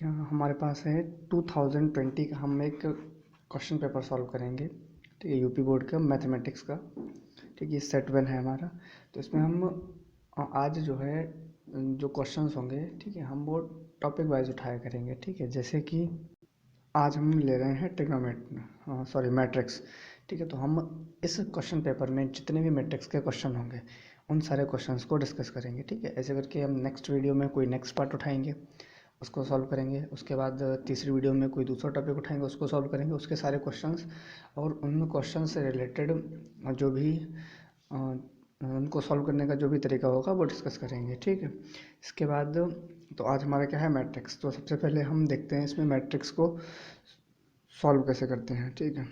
यहाँ हमारे पास है 2020 का हम एक क्वेश्चन पेपर सॉल्व करेंगे। ठीक है, यूपी बोर्ड का मैथमेटिक्स का। ठीक है, सेट 1 है हमारा। तो इसमें हम आज जो है जो क्वेश्चंस होंगे, ठीक है, हम वो टॉपिक वाइज उठाया करेंगे। ठीक है, जैसे कि आज हम ले रहे हैं मैट्रिक्स। ठीक है, तो हम इस क्वेश्चन पेपर में जितने भी मैट्रिक्स के क्वेश्चन होंगे उन सारे क्वेश्चंस को डिस्कस करेंगे। ठीक है, ऐसे करके हम नेक्स्ट वीडियो में कोई नेक्स्ट पार्ट उठाएंगे, उसको सॉल्व करेंगे। उसके बाद तीसरी वीडियो में कोई दूसरा टॉपिक उठाएंगे, उसको सॉल्व करेंगे, उसके सारे क्वेश्चंस और उन क्वेश्चन से रिलेटेड जो भी उनको सॉल्व करने का जो भी तरीका होगा वो डिस्कस करेंगे। ठीक है, इसके बाद तो आज हमारा क्या है, मैट्रिक्स। तो सबसे पहले हम देखते हैं इसमें मैट्रिक्स को सॉल्व कैसे करते हैं। ठीक है,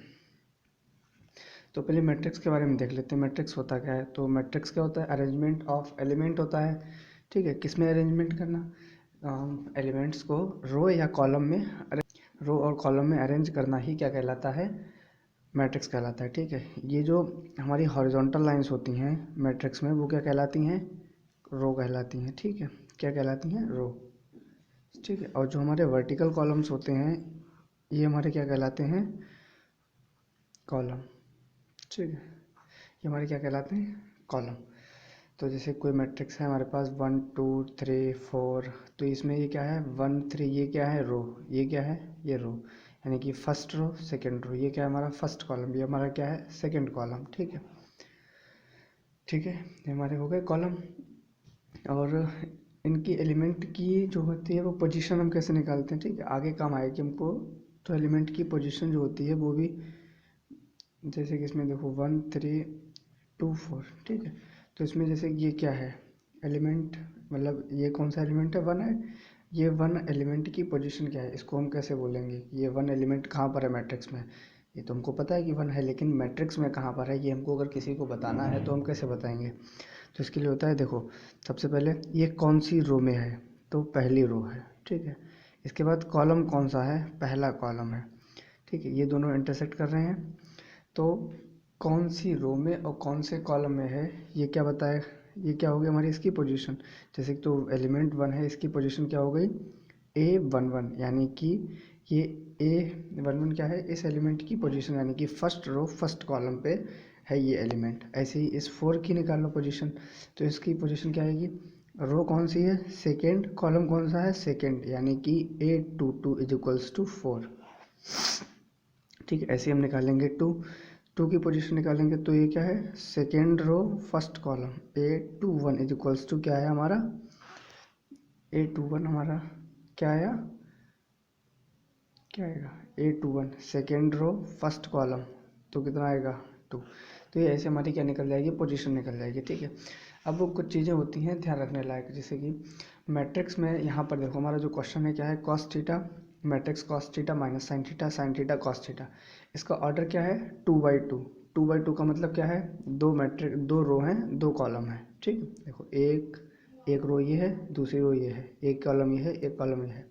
तो पहले मैट्रिक्स के बारे में देख लेते हैं। मैट्रिक्स होता क्या है? तो मैट्रिक्स क्या होता है? अरेंजमेंट ऑफ एलिमेंट होता है। ठीक है, किस में अरेंजमेंट करना? एलिमेंट्स को रो या कॉलम में, रो और कॉलम में अरेंज करना ही क्या कहलाता है? मैट्रिक्स कहलाता है। ठीक है, ये जो हमारी हॉरिजॉन्टल लाइंस होती हैं मैट्रिक्स में वो क्या कहलाती हैं? रो कहलाती हैं। ठीक है, क्या कहलाती हैं? रो। ठीक है, और जो हमारे वर्टिकल कॉलम्स होते हैं ये हमारे क्या कहलाते हैं? कॉलम। ठीक है, ये हमारे क्या कहलाते हैं? कॉलम। तो जैसे कोई मैट्रिक्स है हमारे पास 1 2 3 4, तो इसमें ये क्या है? 1 3, ये क्या है? रो। ये क्या है? ये रो, यानी कि फर्स्ट रो सेकंड रो। ये क्या है? हमारा फर्स्ट कॉलम। ये हमारा क्या है? Second column. ठीक है, ठीक है, ये हमारे हो गए कॉलम। और इनकी एलिमेंट की जो होती है वो पोजीशन हम कैसे निकालते हैं? ठीक है, आगे काम आएगी हमको। तो एलिमेंट की पोजीशन जो होती है वो भी, जैसे कि इसमें देखो 1 3 2 4। ठीक है, तो इसमें जैसे ये क्या है? एलिमेंट, मतलब ये कौन सा एलिमेंट है? 1 है। ये 1 एलिमेंट की पोजीशन क्या है? इसको हम कैसे बोलेंगे? ये 1 एलिमेंट कहाँ पर है मैट्रिक्स में? ये तो हमको पता है कि 1 है, लेकिन मैट्रिक्स में कहाँ पर है ये हमको अगर किसी को बताना है तो हम कैसे बताएंगे? तो इसके लिए होता है, देखो सबसे पहले ये कौन सी रो में है? तो पहली रो है। ठीक है, इसके बाद कॉलम कौन सा है? पहला कॉलम है। ठीक है, ये दोनों इंटरसेक्ट कर रहे हैं, तो कौन सी रो में और कौन से कॉलम में है ये क्या बताए? ये क्या हो गई हमारी इसकी पोजीशन? जैसे कि तो एलिमेंट 1 है, इसकी पोजीशन क्या हो गई? A11, यानी कि ये A11 क्या है? इस एलिमेंट की पोजीशन, यानी कि फर्स्ट रो फर्स्ट कॉलम पे है ये एलिमेंट। ऐसे ही इस 4 की निकाल लो पोजीशन, तो इसकी पोजीशन क्या आएगी? रो कौन सी है? सेकेंड। कॉलम कौन सा है? सेकेंड, यानी कि A22 इज इक्वल्स टू 4। ठीक है, ऐसे ही हम निकालेंगे 2 की पोजीशन निकालेंगे, तो ये क्या है? Second row first column. A21 is equals to क्या है हमारा? A21 हमारा क्या आया? क्या आएगा? A21 second row first column, तो कितना आएगा? 2। तो ये ऐसे हमारी क्या निकल जाएगी? पोजीशन निकल जाएगी। ठीक है, अब वो कुछ चीज़ें होती हैं ध्यान रखने लायक, जैसे कि मैट्रिक्स में यहाँ पर देखो हमारा जो क्वेश्चन है क्या है? Cos theta, matrix cos theta minus sine theta cos theta. इसका ऑर्डर क्या है? 2/2। 2/2 का मतलब क्या है? दो रो हैं, दो कॉलम है। ठीक है, देखो एक रो ये है, दूसरी रो ये है, एक कॉलम ये है, एक कॉलम ये है,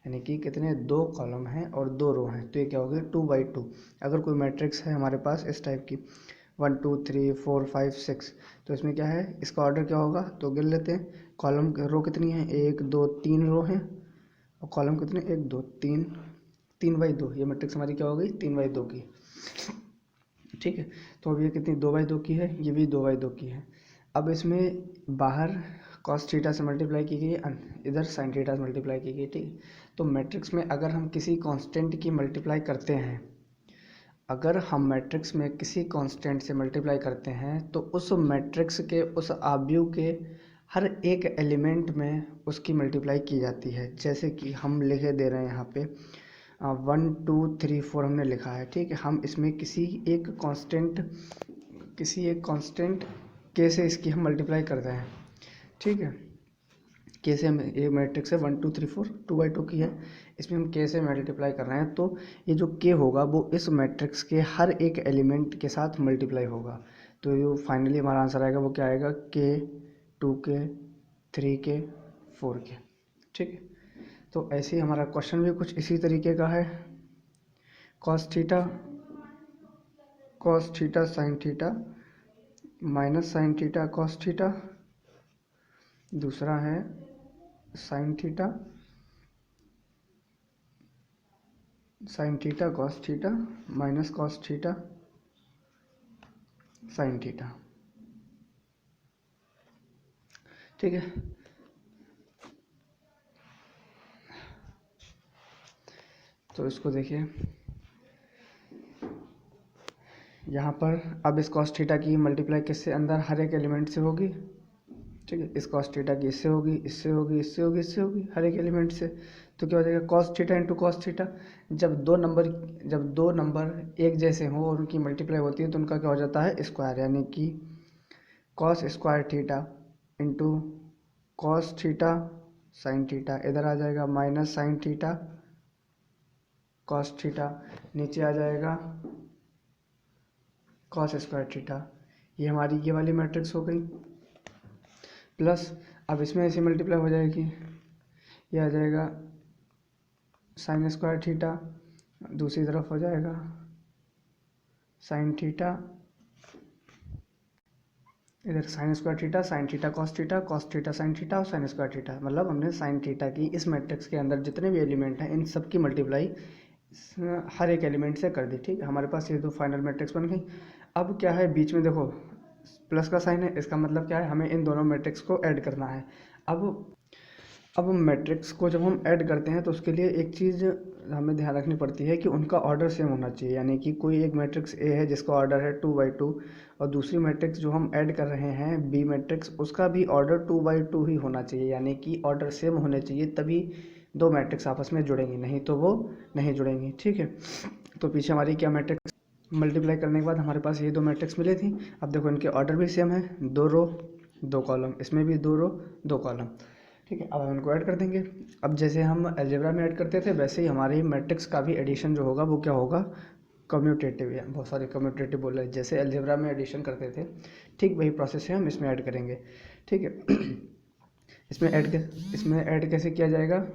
यानी कि कितने? 2 कॉलम हैं और 2 रो हैं, तो ये क्या हो गया? 2/2। अगर कोई मैट्रिक्स है हमारे पास इस टाइप की 1 2 3 4 5 6, तो इसमें क्या है? इसका ऑर्डर क्या होगा? तो गिन लेते हैं। कॉलम रो कितनी है? 1 2 3 रो हैं, और कॉलम कितने? 1 2 3, 3/2। ये मैट्रिक्स हमारी क्या हो गई? 3/2 की। ठीक है, तो अब ये कितनी? 2/2 की है, ये भी 2/2 की है। अब इसमें बाहर कॉस थीटा से मल्टीप्लाई की गई, इधर साइन थीटा से मल्टीप्लाई की गई। ठीक, तो मैट्रिक्स में अगर हम किसी कांस्टेंट की मल्टीप्लाई करते हैं, अगर हम मैट्रिक्स में किसी कांस्टेंट से मल्टीप्लाई करते हैं तो उस मैट्रिक्स के उस आव्यूह के हर एक एलिमेंट में उसकी मल्टीप्लाई की जाती है। जैसे कि हम लिखे दे रहे हैं यहाँ पे 1 2 3 4 हमने लिखा है। ठीक है, हम इसमें किसी एक कांस्टेंट के से इसकी हम मल्टीप्लाई करते हैं। ठीक है, के से हम, ये मैट्रिक्स है 1 2 3 4 2/2 की है, इसमें हम के से मल्टीप्लाई कर रहे हैं, तो ये जो के होगा वो इस मैट्रिक्स के हर एक एलिमेंट के साथ मल्टीप्लाई होगा। तो जो फाइनली हमारा आंसर आएगा वो क्या आएगा? के, 2 के, 3 के, 4 के। ठीक है, तो ऐसे ही हमारा क्वेश्चन भी कुछ इसी तरीके का है। Cos theta sine theta minus sine theta cos theta, दूसरा है sine theta sine theta cos theta minus cos theta sine theta. ठीक है, तो इसको देखिए यहाँ पर अब इस कॉस थीटा की मल्टीप्लाई किससे, अंदर हर एक एलिमेंट से होगी। ठीक है, इस कॉस थीटा की इससे होगी, इससे होगी, इससे होगी, इससे होगी, हर एक एलिमेंट से। तो क्या हो जाएगा, cos theta into cos theta. जब दो नंबर एक जैसे हों और उनकी मल्टीप्लाई होती है तो उनका क्या हो जाता है, स्क्वायर, यानी कि cos square theta into cos theta sine theta. इधर आ जाएगा minus sine theta cos theta, नीचे आ जाएगा कॉस स्क्वायर थीटा। ये हमारी ये वाली मैट्रिक्स हो गई। प्लस अब इसमें ऐसे मल्टीप्लाई हो जाएगी, ये आ जाएगा साइन स्क्वायर थीटा, दूसरी तरफ हो जाएगा साइन थीटा, इधर sine square theta sine theta cos theta sine theta और साइन स्क्वायर थीटा। मतलब हमने साइन थीटा की इस मैट्रिक्स के अंदर जितने भी एलिमेंट हैं इन सब की मल्टीप्लाई हर एक एलिमेंट से कर दी। ठीक है, हमारे पास ये दो फाइनल मैट्रिक्स बन गई। अब क्या है, बीच में देखो प्लस का साइन है, इसका मतलब क्या है, हमें इन दोनों मैट्रिक्स को ऐड करना है। अब मैट्रिक्स को जब हम ऐड करते हैं तो उसके लिए एक चीज़ हमें ध्यान रखनी पड़ती है कि उनका ऑर्डर सेम होना चाहिए। यानी कि कोई एक मैट्रिक्स ए है जिसका ऑर्डर है 2/2 और दूसरी मैट्रिक्स जो हम ऐड कर रहे हैं बी मैट्रिक्स, उसका भी ऑर्डर 2/2 ही होना चाहिए। यानी कि ऑर्डर सेम होने चाहिए, तभी दो मैट्रिक्स आपस में जुड़ेंगी, नहीं तो वो नहीं जुड़ेंगी। ठीक है, तो पीछे हमारी क्या मैट्रिक्स मल्टीप्लाई करने के बाद हमारे पास ये दो मैट्रिक्स मिले थी। अब देखो इनके ऑर्डर भी सेम है, 2 रो 2 कॉलम, इसमें भी 2 रो 2 कॉलम। ठीक है, अब हम इनको ऐड कर देंगे। अब जैसे हम अलजेब्रा में ऐड करते थे वैसे ही हमारे मैट्रिक्स का भी एडिशन जो होगा वो क्या होगा, कम्यूटेटिव। है बहुत सारे कम्यूटेटिव बोल रहे हैं, जैसे अलजेब्रा में एडिशन करते थे ठीक वही प्रोसेस है, हम इसमें ऐड करेंगे। ठीक है इसमें ऐड कैसे किया जाएगा,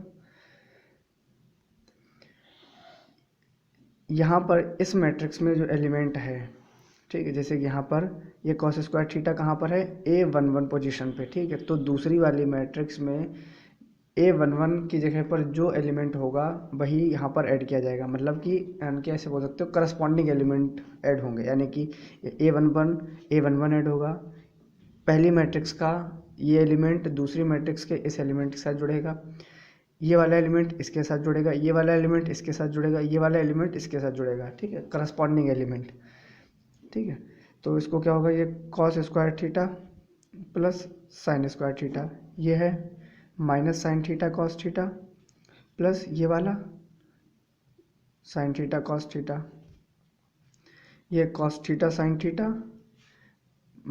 यहाँ पर इस मैट्रिक्स में जो एलिमेंट है, ठीक है, जैसे कि यहाँ पर ये कॉस स्क्वायर थीटा कहाँ पर है, A11 पोजीशन पे। ठीक है, तो दूसरी वाली मैट्रिक्स में A11 की जगह पर जो एलिमेंट होगा वही यहाँ पर ऐड किया जाएगा। मतलब कि क्या ऐसे बोल सकते हो, करस्पॉन्डिंग एलिमेंट ऐड होंगे। यानी कि A11 ऐड होगा, पहली मैट्रिक्स का ये एलिमेंट दूसरी मैट्रिक्स के इस एलिमेंट के साथ जुड़ेगा, ये वाला एलिमेंट इसके साथ जुड़ेगा, ये वाला एलिमेंट इसके साथ जुड़ेगा, ये वाला एलिमेंट इसके साथ जुड़ेगा। ठीक है, करस्पॉन्डिंग एलिमेंट। ठीक है, तो इसको क्या होगा, ये cos square theta plus sine square theta, ये है minus sine theta cos theta plus ये वाला साइन थीटा कॉस थीटा, ये cos theta sine theta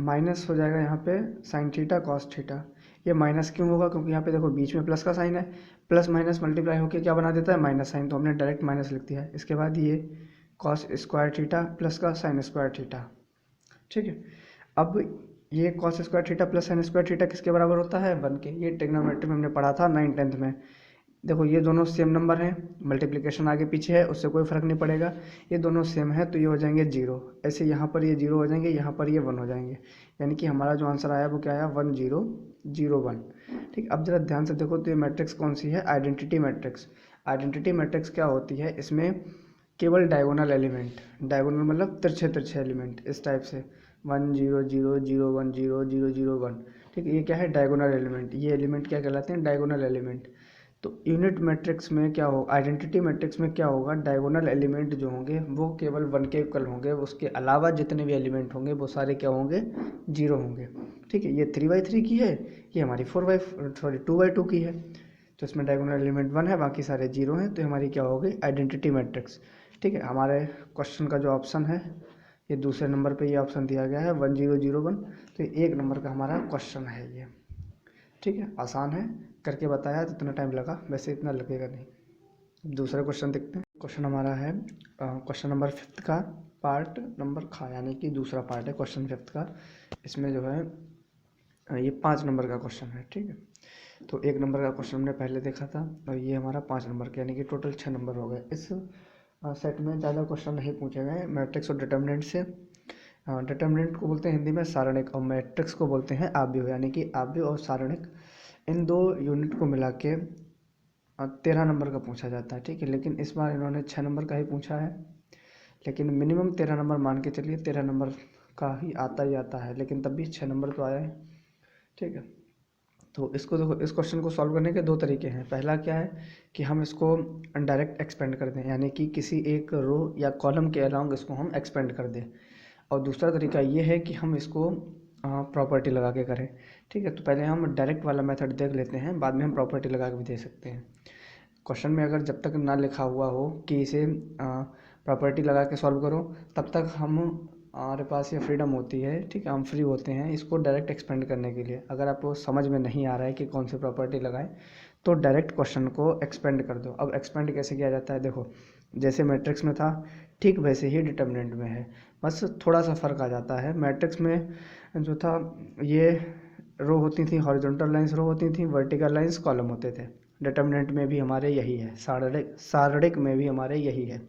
minus हो जाएगा यहाँ पे साइन थीटा कॉस थीटा। ये माइनस क्यों होगा, क्योंकि यहाँ पे देखो बीच में प्लस का साइन है, प्लस माइनस मल्टीप्लाई होकर क्या बना देता है, माइनस साइन, तो हमने डायरेक्ट माइनस लिख दिया है। इसके बाद ये कॉस स्क्वायर थीटा प्लस का साइन स्क्वायर थीटा। ठीक है, अब ये cos square theta plus sine square theta किसके बराबर होता है, 1 के। ये ट्रिग्नोमेट्री में हमने पढ़ा था 9th-10th में। देखो ये दोनों सेम नंबर हैं, मल्टीप्लिकेशन आगे पीछे है उससे कोई फ़र्क नहीं पड़ेगा, ये दोनों सेम है तो ये हो जाएंगे 0। ऐसे यहाँ पर ये 0 हो जाएंगे, यहाँ पर ये 1 हो जाएंगे। यानी कि हमारा जो आंसर आया वो क्या आया, 1 0 0 1। ठीक, अब जरा ध्यान से देखो तो ये मैट्रिक्स कौन सी है, आइडेंटिटी मैट्रिक्स। आइडेंटिटी मैट्रिक्स क्या होती है, इसमें केवल डायगोनल एलिमेंट, डायगोनल मतलब तिरछे तिरछे एलिमेंट इस टाइप से 1 0 0 0 1 0 0 0 1। ठीक है, ये क्या है, डायगोनल एलिमेंट। ये एलिमेंट क्या कहलाते हैं, डायगोनल एलिमेंट। तो यूनिट मैट्रिक्स में क्या हो, आइडेंटिटी मैट्रिक्स में क्या होगा, डायगोनल एलिमेंट जो होंगे वो केवल 1 के इक्वल होंगे, उसके अलावा जितने भी एलिमेंट होंगे वो सारे क्या होंगे, 0 होंगे। ठीक है, ये 3/3 की है, ये हमारी 2/2 की है। तो इसमें डायगोनल एलिमेंट 1 है, बाकी सारे 0 हैं, तो हमारी क्या होगी, आइडेंटिटी मैट्रिक्स। ठीक है, हमारे क्वेश्चन का जो ऑप्शन है ये दूसरे नंबर पे ये ऑप्शन दिया गया है 1 0 0 1। तो 1 नंबर का हमारा क्वेश्चन है ये। ठीक है, आसान है, करके बताया तो इतना टाइम लगा, वैसे इतना लगेगा नहीं। अब दूसरा क्वेश्चन देखते हैं। क्वेश्चन हमारा है क्वेश्चन नंबर 5th का पार्ट नंबर खा, यानी कि दूसरा पार्ट है क्वेश्चन 5th का। इसमें जो है ये 5 नंबर का क्वेश्चन है। ठीक है, तो 1 नंबर का क्वेश्चन हमने पहले देखा था और ये हमारा 5 नंबर का, यानी कि टोटल 6 नंबर हो गए। इस सेट में ज़्यादा क्वेश्चन नहीं पूछे गए मैट्रिक्स और डिटर्मिनेंट से। डिटर्मिनेंट को बोलते हैं हिंदी में सारणिक और मैट्रिक्स को बोलते हैं आव्यूह, यानी कि आव्यूह और सारणिक इन दो यूनिट को मिला के 13 नंबर का पूछा जाता है, ठीक है। लेकिन इस बार इन्होंने 6 नंबर का ही पूछा है, लेकिन मिनिमम 13 नंबर मान के चलिए, 13 नंबर का ही आता है, लेकिन तब भी 6 नंबर तो आया है, ठीक है। तो इसको देखो, इस क्वेश्चन को सॉल्व करने के दो तरीके हैं। पहला क्या है कि हम इसको डायरेक्ट एक्सपेंड कर दें, यानी कि किसी एक रो या कॉलम के अलाउंग इसको हम एक्सपेंड कर दें। और दूसरा तरीका ये है कि हम इसको प्रॉपर्टी लगा के करें, ठीक है। तो पहले हम डायरेक्ट वाला मेथड देख लेते हैं, बाद में हम प्रॉपर्टी लगा के भी दे सकते हैं। क्वेश्चन में अगर जब तक ना लिखा हुआ हो कि इसे प्रॉपर्टी लगा के सॉल्व करो, तब तक हमारे पास ये फ्रीडम होती है, ठीक है। हम फ्री होते हैं इसको डायरेक्ट एक्सपेंड करने के लिए। अगर आपको समझ में नहीं आ रहा है कि कौन सी प्रॉपर्टी लगाएं, तो डायरेक्ट क्वेश्चन को एक्सपेंड कर दो। अब एक्सपेंड कैसे किया जाता है, देखो, जैसे मैट्रिक्स में था ठीक वैसे ही डिटर्मिनेंट में है, बस थोड़ा सा फ़र्क आ जाता है। मैट्रिक्स में जो था, ये रो होती थी, हॉरिजॉन्टल लाइंस रो होती थी, वर्टिकल लाइंस कॉलम होते थे। डिटर्मिनेंट में भी हमारे यही है, सारणिक में भी हमारे यही है,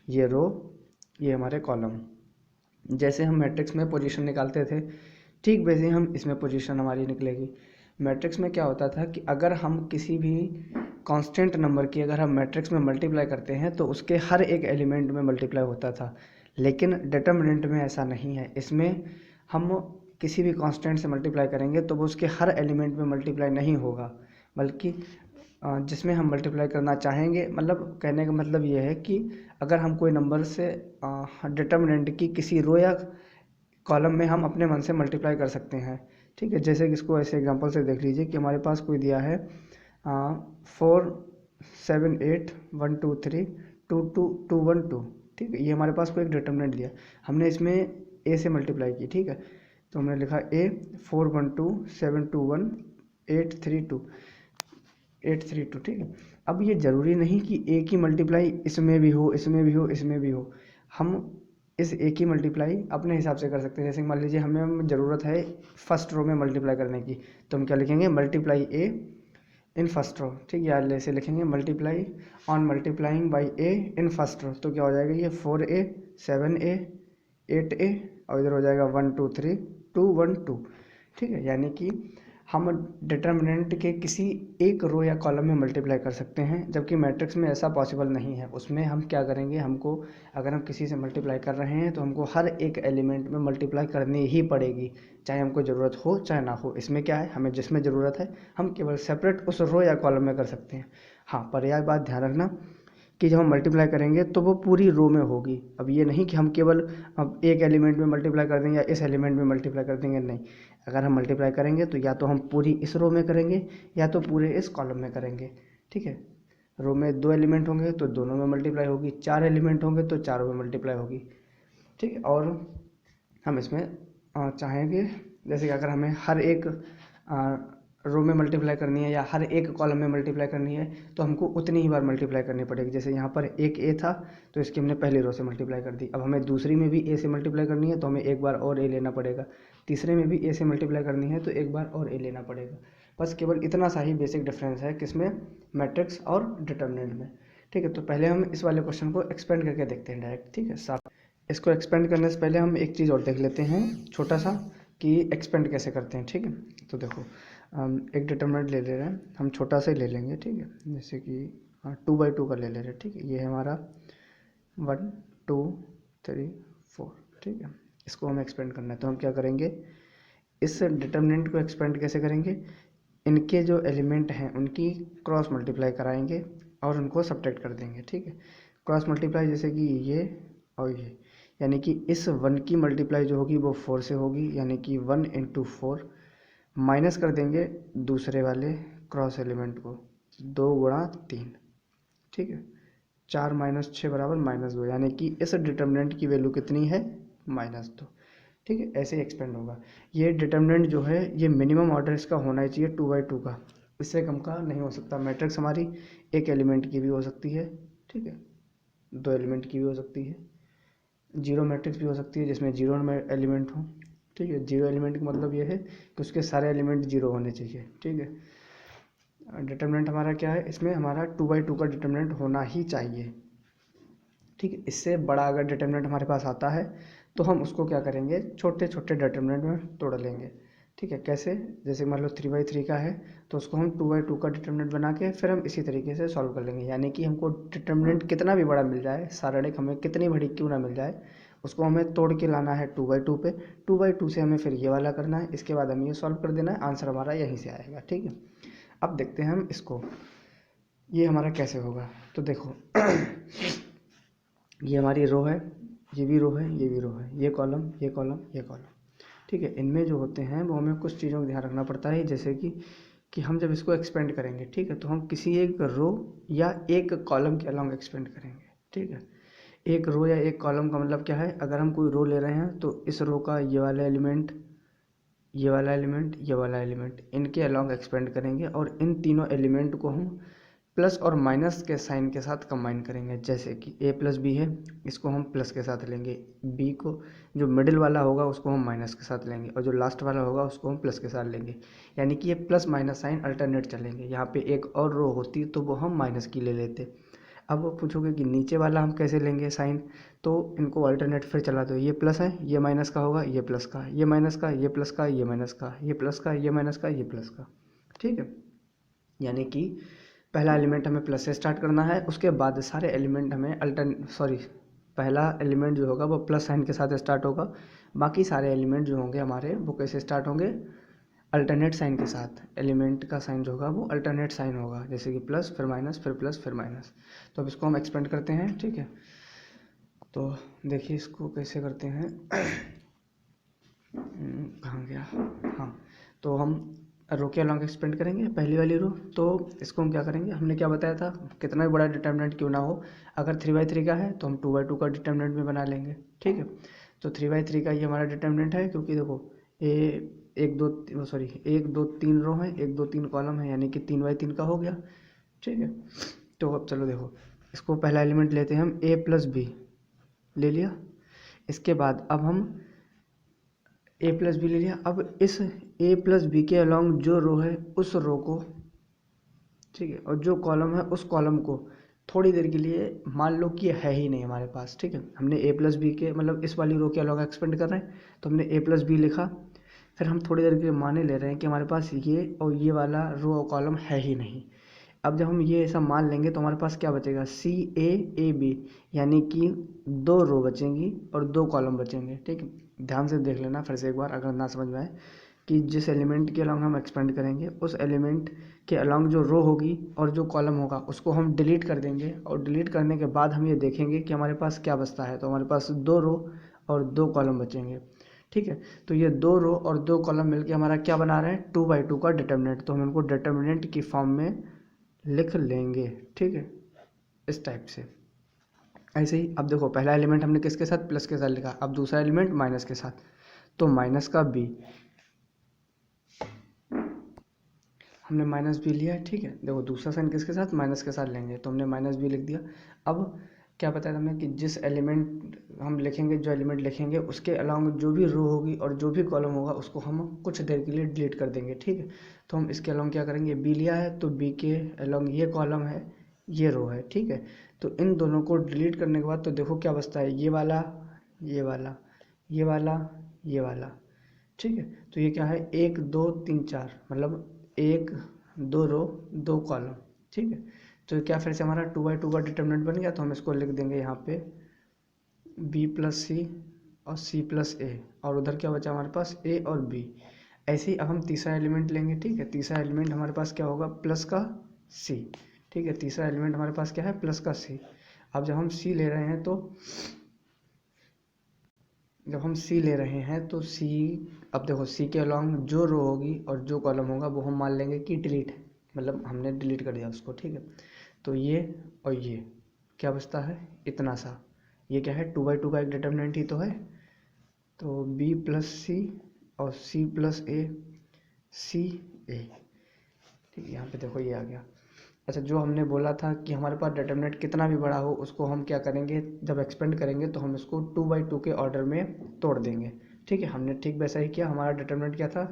ये रो, ये हमारे कॉलम। जैसे हम मैट्रिक्स में पोजीशन निकालते थे, ठीक वैसे हम इसमें पोजीशन हमारी निकलेगी। मैट्रिक्स में क्या होता था कि अगर हम किसी भी कांस्टेंट नंबर की अगर हम मैट्रिक्स में मल्टीप्लाई करते हैं तो उसके हर एक एलिमेंट में मल्टीप्लाई होता था, लेकिन डिटर्मिनेंट में ऐसा नहीं है। इसमें हम किसी भी कांस्टेंट से मल्टीप्लाई करेंगे तो वो उसके हर एलिमेंट में मल्टीप्लाई नहीं होगा, बल्कि जिसमें हम मल्टीप्लाई करना चाहेंगे, मतलब कहने का मतलब ये है कि अगर हम कोई नंबर से डिटर्मिनेंट की किसी रो या कॉलम में हम अपने मन से मल्टीप्लाई कर सकते हैं, ठीक है। जैसे कि इसको ऐसे एग्जांपल से देख लीजिए कि हमारे पास कोई दिया है 4 7 8 1 2 3 2 2 2 1 2, ठीक है। ये हमारे पास कोई एक डिटर्मिनेंट दिया, हमने इसमें ए से मल्टीप्लाई की, ठीक है। तो हमने लिखा ए 4 1 2 7 2 1 8 3 2 8 3 2, ठीक है। अब ये ज़रूरी नहीं कि ए की मल्टीप्लाई इसमें भी हो, इसमें भी हो, इसमें भी हो। हम इस ए की मल्टीप्लाई अपने हिसाब से कर सकते हैं। जैसे मान लीजिए हमें ज़रूरत है फर्स्ट रो में मल्टीप्लाई करने की, तो हम क्या लिखेंगे, मल्टीप्लाई ए इन फर्स्ट रो, ठीक है। या ऐसे लिखेंगे multiply on multiplying by a in first row, तो क्या हो जाएगा ये 4a 7a 8a और इधर हो जाएगा 1 2 3 2 1 2, ठीक है। यानी कि हम डिटर्मिनेंट के किसी एक रो या कॉलम में मल्टीप्लाई कर सकते हैं, जबकि मैट्रिक्स में ऐसा पॉसिबल नहीं है। उसमें हम क्या करेंगे, हमको अगर हम किसी से मल्टीप्लाई कर रहे हैं तो हमको हर एक एलिमेंट में मल्टीप्लाई करनी ही पड़ेगी, चाहे हमको ज़रूरत हो चाहे ना हो। इसमें क्या है, हमें जिसमें ज़रूरत है हम केवल सेपरेट उस रो या कॉलम में कर सकते हैं। हाँ, पर यह बात ध्यान रखना कि जब हम मल्टीप्लाई करेंगे तो वो पूरी रो में होगी। अब ये नहीं कि हम केवल अब एक एलिमेंट में मल्टीप्लाई कर देंगे या इस एलिमेंट में मल्टीप्लाई कर देंगे, नहीं। अगर हम मल्टीप्लाई करेंगे तो या तो हम पूरी इस रो में करेंगे या तो पूरे इस कॉलम में करेंगे, ठीक है। रो में 2 एलिमेंट होंगे तो दोनों में मल्टीप्लाई होगी, 4 एलिमेंट होंगे तो चारों में मल्टीप्लाई होगी, ठीक है। और हम इसमें चाहेंगे जैसे कि अगर हमें हर एक रो में मल्टीप्लाई करनी है या हर एक कॉलम में मल्टीप्लाई करनी है तो हमको उतनी ही बार मल्टीप्लाई करनी पड़ेगी। जैसे यहाँ पर एक ए था तो इसकी हमने पहली रो से मल्टीप्लाई कर दी, अब हमें दूसरी में भी ए से मल्टीप्लाई करनी है तो हमें एक बार और ए लेना पड़ेगा, तीसरे में भी ए से मल्टीप्लाई करनी है तो एक बार और ए लेना पड़ेगा। बस केवल इतना सा ही बेसिक डिफरेंस है किसमें, मैट्रिक्स और डिटर्मिनेंट में, ठीक है। तो पहले हम इस वाले क्वेश्चन को एक्सपेंड करके देखते हैं डायरेक्ट, ठीक है। साफ इसको एक्सपेंड करने से पहले हम एक चीज़ और देख लेते हैं छोटा सा, कि एक्सपेंड कैसे करते हैं, ठीक है। तो देखो, एक डिटर्मिनेंट ले ले रहे हैं, हम छोटा सा ही ले लेंगे, ठीक है। जैसे कि 2/2 का ले ले रहे हैं, ठीक है। ये है हमारा 1 2 3 4, ठीक है। इसको हमें एक्सपेंड करना है तो हम क्या करेंगे, इस डिटर्मिनेंट को एक्सपेंड कैसे करेंगे, इनके जो एलिमेंट हैं उनकी क्रॉस मल्टीप्लाई कराएंगे और उनको सब्ट्रैक्ट कर देंगे, ठीक है। क्रॉस मल्टीप्लाई जैसे कि ये और ये, यानी कि इस 1 की मल्टीप्लाई जो होगी वो 4 से होगी, यानी कि 1 × 4, माइनस कर देंगे दूसरे वाले क्रॉस एलिमेंट को, 2 × 3, ठीक है। 4 - 6 = -2, यानी कि इस डिटर्मिनेंट की वैल्यू कितनी है, -2, ठीक है। ऐसे ही एक्सपेंड होगा। ये डिटर्मिनेंट जो है ये मिनिमम ऑर्डर इसका होना ही चाहिए 2/2 का, इससे कम का नहीं हो सकता। मैट्रिक्स हमारी एक एलिमेंट की भी हो सकती है, ठीक है, 2 एलिमेंट की भी हो सकती है, जीरो मैट्रिक्स भी हो सकती है जिसमें 0 एलिमेंट हो, ठीक है। 0 एलिमेंट का मतलब ये है कि उसके सारे एलिमेंट 0 होने चाहिए, ठीक है। डिटर्मिनेंट हमारा क्या है, इसमें हमारा 2/2 का डिटर्मिनेंट होना ही चाहिए, ठीक है। इससे बड़ा अगर डिटर्मिनेंट हमारे पास आता है तो हम उसको क्या करेंगे, छोटे छोटे डिटर्मिनेंट में तोड़ लेंगे, ठीक है, कैसे, जैसे मान लो 3/3 का है तो उसको हम 2/2 का डिटर्मिनेंट बना के फिर हम इसी तरीके से सॉल्व कर लेंगे। यानी कि हमको डिटर्मिनेंट कितना भी बड़ा मिल जाए, सारणिक हमें कितनी बड़ी क्यों ना मिल जाए, उसको हमें तोड़ के लाना है 2/2 पे। 2/2 से हमें फिर ये वाला करना है, इसके बाद हमें ये सॉल्व कर देना है, आंसर हमारा यहीं से आएगा। ठीक है, अब देखते हैं हम इसको, ये हमारा कैसे होगा। तो देखो ये हमारी रो है, ये भी रो है, ये भी रो है, ये कॉलम, ये कॉलम, ये कॉलम। ठीक है, इनमें जो होते हैं वो हमें कुछ चीज़ों का ध्यान रखना पड़ता है, जैसे कि हम जब इसको एक्सपेंड करेंगे, ठीक है, तो हम किसी एक रो या एक कॉलम के अलॉन्ग एक्सपेंड करेंगे। ठीक है, एक रो या एक कॉलम का मतलब क्या है, अगर हम कोई रो ले रहे हैं तो इस रो का ये वाला एलिमेंट, ये वाला एलिमेंट, ये वाला एलिमेंट, इनके अलॉन्ग एक्सपेंड करेंगे और इन तीनों एलिमेंट को हम प्लस और माइनस के साइन के साथ कंबाइन करेंगे। जैसे कि a प्लस बी है, इसको हम प्लस के साथ लेंगे, b को जो मिडिल वाला होगा उसको हम माइनस के साथ लेंगे और जो लास्ट वाला होगा उसको हम प्लस के साथ लेंगे। यानी कि ये प्लस माइनस साइन अल्टरनेट चलेंगे। यहाँ पे एक और रो होती तो वो हम माइनस की ले लेते। अब वो पूछोगे कि नीचे वाला हम कैसे लेंगे साइन, तो इनको अल्टरनेट फिर चला दो, ये प्लस है, ये माइनस का होगा, ये प्लस का, ये माइनस का, ये प्लस का, ये माइनस का, ये प्लस का, ये माइनस का, ये प्लस का। ठीक है, यानी कि पहला एलिमेंट हमें प्लस से स्टार्ट करना है, उसके बाद सारे एलिमेंट हमें पहला एलिमेंट जो होगा वो प्लस साइन के साथ स्टार्ट होगा, बाकी सारे एलिमेंट जो होंगे हमारे वो कैसे स्टार्ट होंगे, अल्टरनेट साइन के साथ। एलिमेंट का साइन जो होगा वो अल्टरनेट साइन होगा, जैसे कि प्लस फिर माइनस फिर प्लस फिर माइनस। तो अब इसको हम एक्सपेंड करते हैं। ठीक है, तो देखिए इसको कैसे करते हैं कहाँ गया, हाँ, तो हम रो के अलॉन्ग एक्सपेंड करेंगे पहली वाली रो। तो इसको हम क्या करेंगे, हमने क्या बताया था, कितना भी बड़ा डिटर्मिनेंट क्यों ना हो, अगर 3/3 का है तो हम 2/2 का डिटर्मिनेंट में बना लेंगे। ठीक है, तो 3/3 का ये हमारा डिटर्मिनेंट है, क्योंकि देखो ये 1 2 3 रो है, 1 2 3 कॉलम है, यानी कि 3/3 का हो गया। ठीक है, तो अब चलो देखो, इसको पहला एलिमेंट लेते हैं हम, a प्लस बी ले लिया, इसके बाद अब हम a प्लस बी ले लिया। अब इस a प्लस बी के अलॉन्ग जो रो है उस रो को, ठीक है, और जो कॉलम है उस कॉलम को थोड़ी देर के लिए मान लो कि है ही नहीं हमारे पास। ठीक है, हमने a प्लस बी के मतलब इस वाली रो के अलॉन्ग एक्सपेंड कर रहे हैं, तो हमने a प्लस बी लिखा, फिर हम थोड़ी देर के लिए माने ले रहे हैं कि हमारे पास ये और ये वाला रो और कॉलम है ही नहीं। अब जब हम ये ऐसा मान लेंगे तो हमारे पास क्या बचेगा, CA AB, यानी कि 2 रो बचेंगी और 2 कॉलम बचेंगे। ठीक है, ध्यान से देख लेना फिर से एक बार अगर ना समझ में आए, कि जिस एलिमेंट के अलॉन्ग हम एक्सपेंड करेंगे उस एलिमेंट के अलॉन्ग जो रो होगी और जो कॉलम होगा उसको हम डिलीट कर देंगे, और डिलीट करने के बाद हम ये देखेंगे कि हमारे पास क्या बचता है, तो हमारे पास 2 रो और 2 कॉलम बचेंगे। ठीक है, तो ये 2 रो और 2 कॉलम मिलके हमारा क्या बना रहे हैं, 2/2 का डिटर्मिनेंट। तो हम इनको डिटर्मिनेंट की फॉर्म में लिख लेंगे। ठीक है, इस टाइप से। ऐसे ही अब देखो, पहला एलिमेंट हमने किसके साथ, प्लस के साथ लिखा, अब दूसरा एलिमेंट माइनस के साथ, तो माइनस का b, हमने माइनस बी लिया है। ठीक है, देखो दूसरा साइन किसके साथ, माइनस के साथ लेंगे, तो हमने माइनस बी लिख दिया। अब क्या बताया हमने कि जिस एलिमेंट हम लिखेंगे, जो एलिमेंट लिखेंगे उसके अलॉन्ग जो भी रो होगी और जो भी कॉलम होगा उसको हम कुछ देर के लिए डिलीट कर देंगे। ठीक है, तो हम इसके अलॉन्ग क्या करेंगे, बी लिया है तो बी के अलॉन्ग ये कॉलम है, ये रो है। ठीक है, तो इन दोनों को डिलीट करने के बाद तो देखो क्या बचता है, ये वाला, ये वाला, ये वाला, ये वाला। ठीक है, तो ये क्या है, 1 2 3 4, मतलब 1 2 रो 2 कॉलम। ठीक है, तो क्या फिर से हमारा 2/2 का डिटर्मिनेंट बन गया, तो हम इसको लिख देंगे यहाँ पे b प्लस सी और c प्लस ए, और उधर क्या बचा हमारे पास, a और b। ऐसे ही अब हम तीसरा एलिमेंट लेंगे। ठीक है, तीसरा एलिमेंट हमारे पास क्या होगा, प्लस का c। ठीक है, तीसरा एलिमेंट हमारे पास क्या है, प्लस का c। अब जब हम c ले रहे हैं तो c, अब देखो c के अलॉन्ग जो रो होगी और जो कॉलम होगा वो हम मान लेंगे कि डिलीट है, मतलब हमने डिलीट कर दिया उसको। ठीक है, तो ये और ये क्या बचता है, इतना सा, ये क्या है, 2/2 का एक डिटर्मिनेंट ही तो है, तो b प्लस सी और c प्लस ए, सी ए। ठीक है, यहाँ पे देखो ये आ गया। अच्छा, जो हमने बोला था कि हमारे पास डिटर्मिनेंट कितना भी बड़ा हो उसको हम क्या करेंगे, जब एक्सपेंड करेंगे तो हम इसको 2/2 के ऑर्डर में तोड़ देंगे। ठीक है, हमने ठीक वैसा ही किया। हमारा डिटर्मिनेंट क्या था,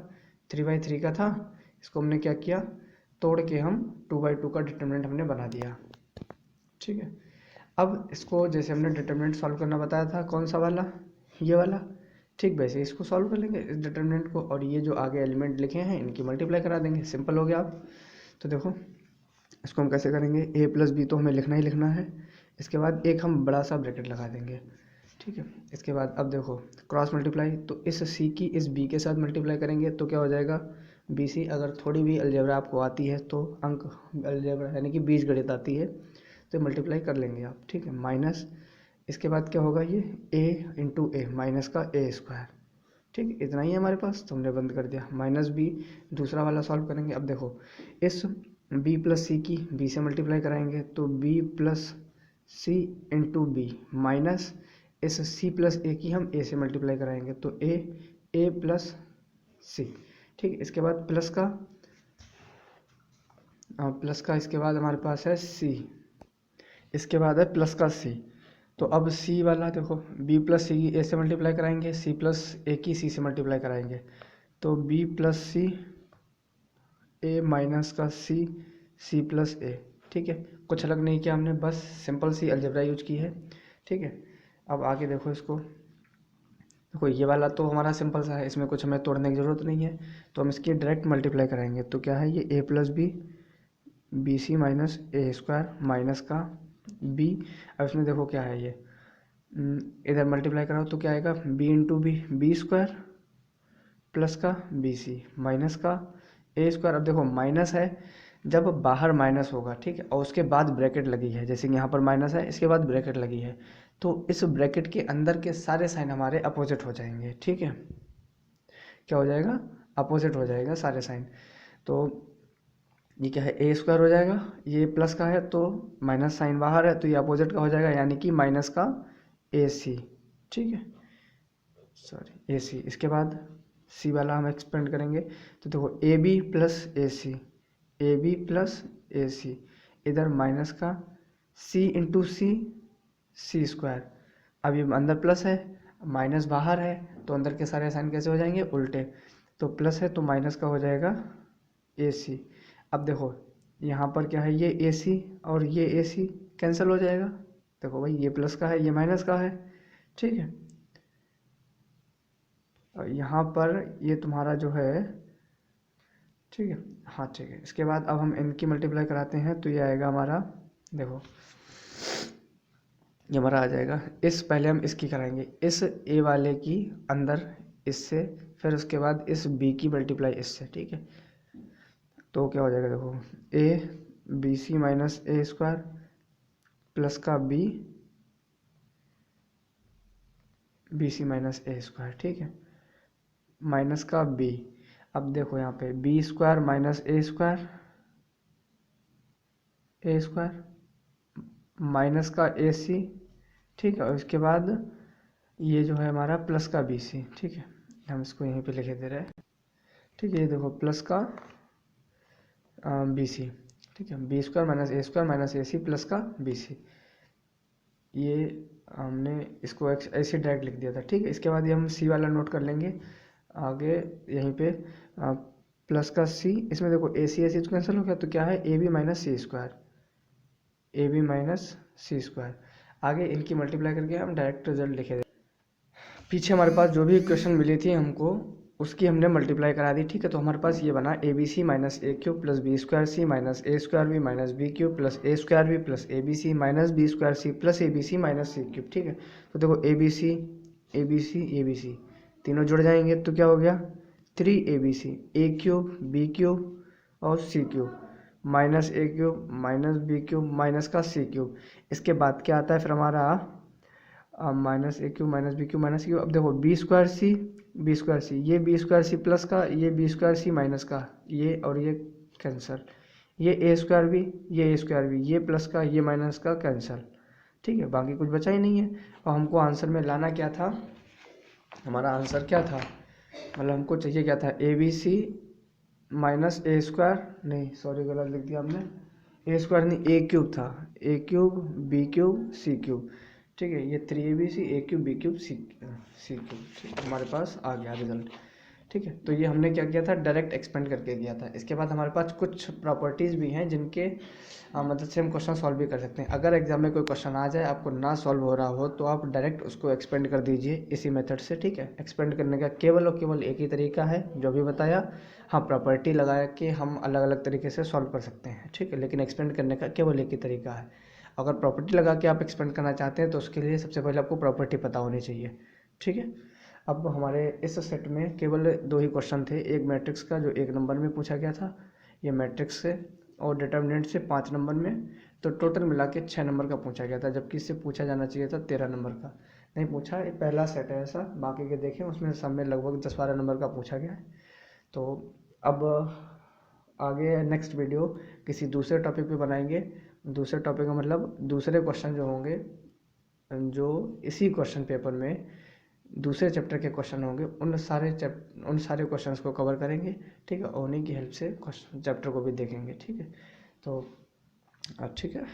3/3 का था, इसको हमने क्या किया, तोड़ के हम 2/2 का डिटर्मिनेंट हमने बना दिया। ठीक है, अब इसको जैसे हमने डिटर्मिनेंट सॉल्व करना बताया था, कौन सा वाला, ये वाला, ठीक, वैसे इसको सॉल्व कर लेंगे इस डिटर्मिनेंट को, और ये जो आगे एलिमेंट लिखे हैं इनकी मल्टीप्लाई करा देंगे, सिंपल हो गया अब। तो देखो इसको हम कैसे करेंगे, ए प्लस बी तो हमें लिखना ही लिखना है, इसके बाद एक हम बड़ा सा ब्रैकेट लगा देंगे, ठीक है। इसके बाद अब देखो क्रॉस मल्टीप्लाई, तो इस सी की इस बी के साथ मल्टीप्लाई करेंगे तो क्या हो जाएगा, बी सी। अगर थोड़ी भी अलजेब्रा आपको आती है तो अंक अलजेब्रा यानी कि बीजगणित आती है तो मल्टीप्लाई कर लेंगे आप, ठीक है। माइनस इसके बाद क्या होगा, ये a इंटू ए माइनस का ए स्क्वायर, ठीक, इतना ही है हमारे पास, तो हमने बंद कर दिया। माइनस बी दूसरा वाला सॉल्व करेंगे। अब देखो इस b प्लस सी की b से मल्टीप्लाई कराएंगे तो b प्लस सी इंटू बी, माइनस इस c प्लस ए की हम a से मल्टीप्लाई कराएंगे तो a प्लस सी, ठीक। इसके बाद प्लस का इसके बाद हमारे पास है c, इसके बाद है प्लस का c। तो अब c वाला देखो b प्लस सी की a से मल्टीप्लाई कराएंगे, c प्लस ए की c से मल्टीप्लाई कराएंगे तो b plus c a minus का c प्लस ए, ठीक है। कुछ अलग नहीं किया हमने, बस सिंपल सी अलजेब्रा यूज की है, ठीक है। अब आगे देखो इसको, देखो ये वाला तो हमारा सिंपल सा है, इसमें कुछ हमें तोड़ने की ज़रूरत नहीं है, तो हम इसकी डायरेक्ट मल्टीप्लाई कराएंगे तो क्या है, ये a plus b c minus a square minus का b। अब इसमें देखो क्या है, ये इधर मल्टीप्लाई कराओ तो क्या आएगा, b into b square plus का बी सी माइनस का ए स्क्वायर। अब देखो माइनस है जब बाहर माइनस होगा, ठीक है, और उसके बाद ब्रैकेट लगी है, जैसे कि यहाँ पर माइनस है इसके बाद ब्रैकेट लगी है, तो इस ब्रैकेट के अंदर के सारे साइन हमारे अपोजिट हो जाएंगे, ठीक है। क्या हो जाएगा, अपोजिट हो जाएगा सारे साइन। तो ये क्या है, ए स्क्वायर हो जाएगा, ये प्लस का है तो माइनस साइन बाहर है तो ये अपोजिट का हो जाएगा, यानी कि माइनस का ए सी, ठीक है, सॉरी ए सी। इसके बाद सी वाला हम एक्सपेंड करेंगे तो देखो ए B plus A C, A B plus A C, इधर माइनस का सी इंटू सी स्क्वायर। अब ये अंदर प्लस है माइनस बाहर है तो अंदर के सारे साइन कैसे हो जाएंगे, उल्टे, तो प्लस है तो माइनस का हो जाएगा ए सी। अब देखो यहाँ पर क्या है, ये ए सी और ये ए सी कैंसिल हो जाएगा, देखो भाई ये प्लस का है ये माइनस का है, ठीक है। और यहाँ पर ये तुम्हारा जो है, ठीक है, हाँ ठीक है। इसके बाद अब हम इनकी मल्टीप्लाई कराते हैं तो ये आएगा हमारा, देखो ये हमारा आ जाएगा, इस पहले हम इसकी कराएंगे, इस ए वाले की अंदर इससे, फिर उसके बाद इस बी की मल्टीप्लाई इससे, ठीक है। तो क्या हो जाएगा, देखो ए b c minus a square plus का b c minus a square, ठीक है, माइनस का बी। अब देखो यहाँ पे b square minus a square minus का ए सी, ठीक है, और इसके बाद ये जो है हमारा प्लस का बी सी, ठीक है, हम इसको यहीं पे लिखे दे रहे हैं, ठीक है। ये देखो प्लस का बी सी, ठीक है, बी स्क्वायर माइनस ए सी प्लस का बी सी, ये हमने इसको ऐसे डायरेक्ट लिख दिया था, ठीक है। इसके बाद ये हम सी वाला नोट कर लेंगे आगे यहीं पे, प्लस का सी, इसमें देखो ए सी तो कैंसिल हो गया तो क्या है, a b minus c square. आगे इनकी मल्टीप्लाई करके हम डायरेक्ट रिजल्ट लिखे थे, पीछे हमारे पास जो भी इक्वेशन मिली थी हमको उसकी हमने मल्टीप्लाई करा दी, ठीक है। तो हमारे पास ये बना a b c minus A cube plus b square c minus a square b minus B cube plus a square b plus a b c minus b square c plus a b c minus c cube, ठीक है। तो देखो ए b सी तीनों जुड़ जाएंगे तो क्या हो गया, 3abc, ए क्यूब बी क्यूब और सी क्यूब माइनस ए cube minus B cube minus का सी क्यूब। इसके बाद क्या आता है फिर हमारा माइनस ए cube minus B cube minus cube. अब देखो बी स्क्वायर सी ये बी स्क्वायर सी प्लस का, ये बी स्क्वायर सी माइनस का, ये और ये कैंसिल, ये ए स्क्वायर भी ये प्लस का ये माइनस का कैंसिल, ठीक है। बाकी कुछ बचा ही नहीं है। और हमको आंसर में लाना क्या था, हमारा आंसर क्या था, मतलब हमको चाहिए क्या था, a b c minus a square, नहीं सॉरी गलत लिख दिया हमने, ए स्क्वायर नहीं ए क्यूब था, ए cube B cube C cube, ठीक है। ये 3abc ए cube B cube C cube, ठीक है, हमारे पास आ गया रिजल्ट, ठीक है। तो ये हमने क्या किया था, डायरेक्ट एक्सपेंड करके किया था। इसके बाद हमारे पास कुछ प्रॉपर्टीज़ भी हैं जिनके मदद से हम क्वेश्चन सॉल्व भी कर सकते हैं। अगर एग्जाम में कोई क्वेश्चन आ जाए, आपको ना सॉल्व हो रहा हो, तो आप डायरेक्ट उसको एक्सपेंड कर दीजिए इसी मेथड से, ठीक है। एक्सपेंड करने का केवल और केवल एक ही तरीका है, जो भी बताया। हाँ, प्रॉपर्टी लगा के हम अलग अलग तरीके से सॉल्व कर सकते हैं, ठीक है, लेकिन एक्सपेंड करने का केवल एक ही तरीका है। अगर प्रॉपर्टी लगा के आप एक्सपेंड करना चाहते हैं तो उसके लिए सबसे पहले आपको प्रॉपर्टी पता होनी चाहिए, ठीक है। अब हमारे इस सेट में केवल 2 ही क्वेश्चन थे, एक मैट्रिक्स का जो 1 नंबर में पूछा गया था, ये मैट्रिक्स से, और डिटर्मिनेंट से 5 नंबर में। तो टोटल मिला के 6 नंबर का पूछा गया था, जबकि इससे पूछा जाना चाहिए था 13 नंबर का। नहीं पूछा, ये पहला सेट है ऐसा। बाकी के देखें, उसमें सब में लगभग 10-12 नंबर का पूछा गया है। तो अब आगे नेक्स्ट वीडियो किसी दूसरे टॉपिक पे बनाएंगे। दूसरे टॉपिक का मतलब दूसरे क्वेश्चन जो होंगे, जो इसी क्वेश्चन पेपर में दूसरे चैप्टर के क्वेश्चन होंगे, उन सारे क्वेश्चंस को कवर करेंगे, ठीक है, और उन्हीं की हेल्प से क्वेश्चन चैप्टर को भी देखेंगे, ठीक है। तो ठीक है।